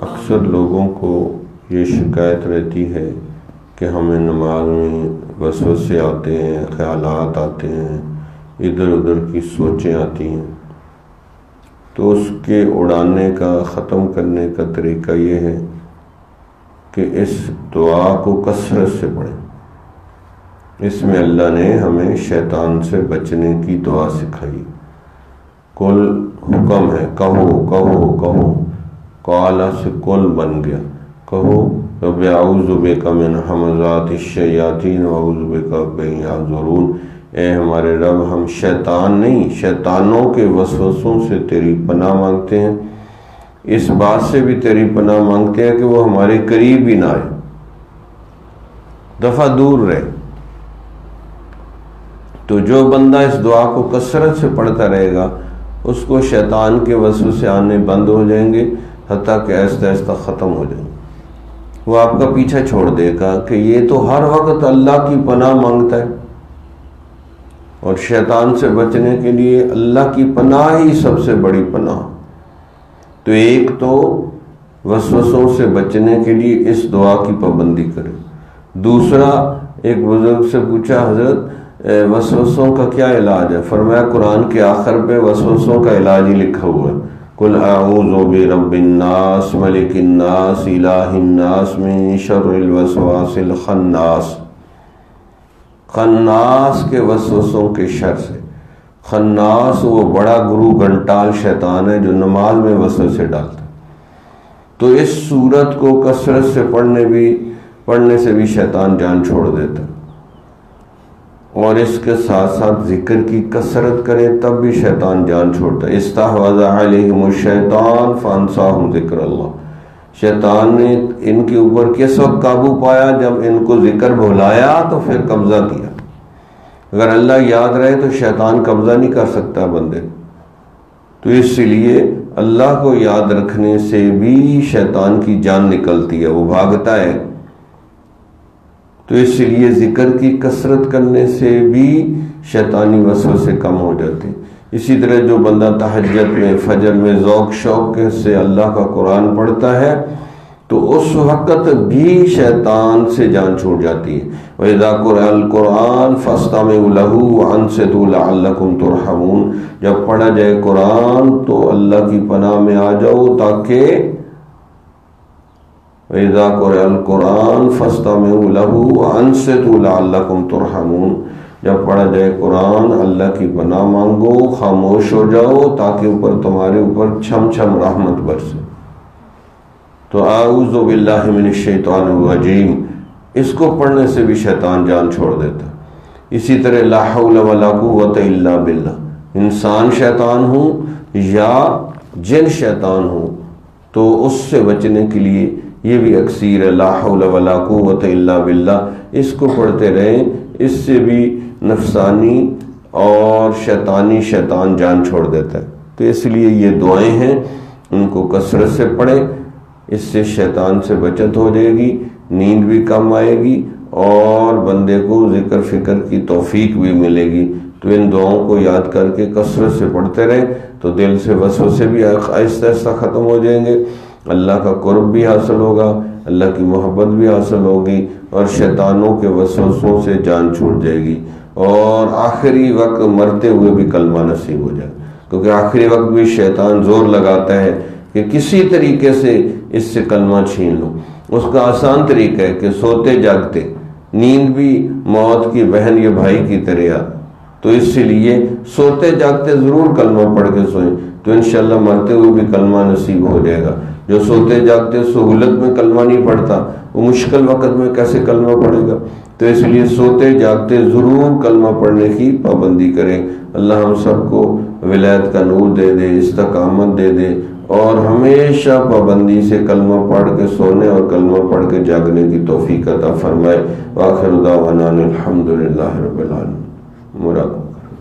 اکثر لوگوں کو یہ شکایت رہتی ہے کہ ہمیں نماز میں وسوسے آتے ہیں، خیالات آتے ہیں، ادھر ادھر کی سوچیں آتی ہیں، تو اس کے اڑانے کا، ختم کرنے کا طریقہ یہ ہے کہ اس دعا کو کثرت سے پڑھیں۔ اس میں اللہ نے ہمیں شیطان سے بچنے کی دعا سکھائی۔ کل حکم ہے، کہو کہو کہو، قالا سے کل بن گیا، کہو رب اعوذ بک من ہمزات الشیاطین واعوذ بک رب ان یحضرون۔ اے ہمارے رب، ہم شیطان نہیں، شیطانوں کے وسوسوں سے تیری پناہ مانگتے ہیں، اس بات سے بھی تیری پناہ مانگتے ہیں کہ وہ ہمارے قریب ہی نہ آئے، دفعہ دور رہے۔ تو جو بندہ اس دعا کو کثرت سے پڑھتا رہے گا، اس کو شیطان کے وسوسے آنے بند ہو جائیں گے، حتیٰ کہ آہستہ آہستہ ختم ہو جائیں گے۔ وہ آپ کا پیچھا چھوڑ دے گا کہ یہ تو ہر وقت اللہ کی پناہ مانگتا ہے، اور شیطان سے بچنے کے لیے اللہ کی پناہ ہی سب سے بڑی پناہ۔ تو ایک تو وسوسوں سے بچنے کے لیے اس دعا کی پابندی کرے۔ دوسرا، ایک بزرگ سے پوچھا، حضرت وسوسوں کا کیا علاج ہے؟ فرمایا قرآن کے آخر پہ وسوسوں کا علاج ہی لکھا ہوا ہے، قل اعوذ برب الناس ملک الناس الہ الناس من شر الوسواس الخناس۔ خناس کے وسوسوں کے شر سے۔ خناس وہ بڑا گرو گھنٹال شیطان ہے جو نماز میں وسوسے ڈالتا ہے۔ تو اس سورت کو کثرت سے پڑھنے سے بھی شیطان جان چھوڑ دیتا ہے، اور اس کے ساتھ ساتھ ذکر کی کثرت کریں تب بھی شیطان جان چھوڑتا ہے۔ استحوذ علیہم الشیطان فانساہم ذکر اللہ۔ شیطان نے ان کے اوپر کس وقت قابو پایا؟ جب ان کو ذکر بھلایا تو پھر قبضہ کیا۔ اگر اللہ یاد رہے تو شیطان قبضہ نہیں کر سکتا بندے، تو اس لیے اللہ کو یاد رکھنے سے بھی شیطان کی جان نکلتی ہے، وہ بھاگتا ہے۔ تو اس لیے ذکر کی کثرت کرنے سے بھی شیطانی وسوسے کم ہو جاتے ہیں۔ اسی طرح جو بندہ تہجد میں، فجر میں ذوق شوق سے اللہ کا قرآن پڑھتا ہے تو اس وقت بھی شیطان سے جان چھوڑ جاتی ہے۔ وَإِذَا قُرِئَ الْقُرْآنُ فَاسْتَمِعُوا لَهُ وَأَنصِتُوا لَعَلَّكُمْ تُرْحَمُونَ۔ جب پڑھا جائے قرآن تو اللہ کی پناہ میں آ جاؤ تاکہ وَإِذَا قُرِئَ الْقُرْآنُ فَاسْتَمِعُوا لَهُ وَأَنصِتُوا لَعَلَّكُمْ تُرْحَمُونَ۔ جب پڑھا جائے قرآن اللہ کی پناہ مانگو، خاموش ہو جاؤ تاکہ تمہارے اوپر چھم چھم رحمت برسے۔ تو اعوذ باللہ من الشیطان الرجیم، اس کو پڑھنے سے بھی شیطان جان چھوڑ دیتا۔ اسی طرح لا حول ولا قوت الا باللہ، انسان شیطان ہو یا جن شیطان ہو تو اس سے بچنے کے لیے یہ بھی اکثیر ہے، لا حول ولا قوت الا باللہ، اس کو پڑھتے رہیں۔ اس سے بھی نفسانی اور شیطان جان چھوڑ دیتا ہے۔ تو اس لیے یہ دعائیں ہیں، ان کو کثرت سے پڑھیں، اس سے شیطان سے بچت ہو جائے گی، نیند بھی کم آئے گی، اور بندے کو ذکر فکر کی توفیق بھی ملے گی۔ تو ان دعاؤں کو یاد کر کے کثرت سے پڑھتے رہیں تو دل سے وسوسے بھی آہستہ آہستہ ختم ہو جائیں گے، اللہ کا قرب بھی حاصل ہوگا، اللہ کی محبت بھی حاصل ہوگی، اور شیطانوں کے وسوسوں سے جان چھوٹ جائے گی، اور آخری وقت مرتے ہوئے بھی کلمہ نصیب ہو جائے، کیونکہ آخری وقت بھی شیطان زور لگاتا ہے کہ کسی طریقے سے اس سے کلمہ چھین لو۔ اس کا آسان طریقہ ہے کہ سوتے جاگتے، نیند بھی موت کی بہن یا بھائی کی طرح، تو اس لیے سوتے جاگتے ضرور کلمہ پڑھ کے سوئیں، تو انشاءاللہ مرتے ہوئے بھی کلمہ نصیب ہو جائے گا۔ جو سوتے جاگتے سہولت میں کلمہ نہیں پڑھتا، وہ مشکل وقت میں کیسے کلمہ پڑھے گا؟ تو اس لیے سوتے جاگتے ضرور کلمہ پڑھنے کی پابندی کریں۔ اللہ ہم سب کو ولایت کا نور دے دے، استقامت دے دے، اور ہمیشہ پابندی سے کلمہ پڑھ کے سونے اور کلمہ پڑھ کے جاگنے کی توفیق عطا فرمائے۔ وآخر دعوانا الحمدللہ رب العالمین۔ مراقبہ کریں۔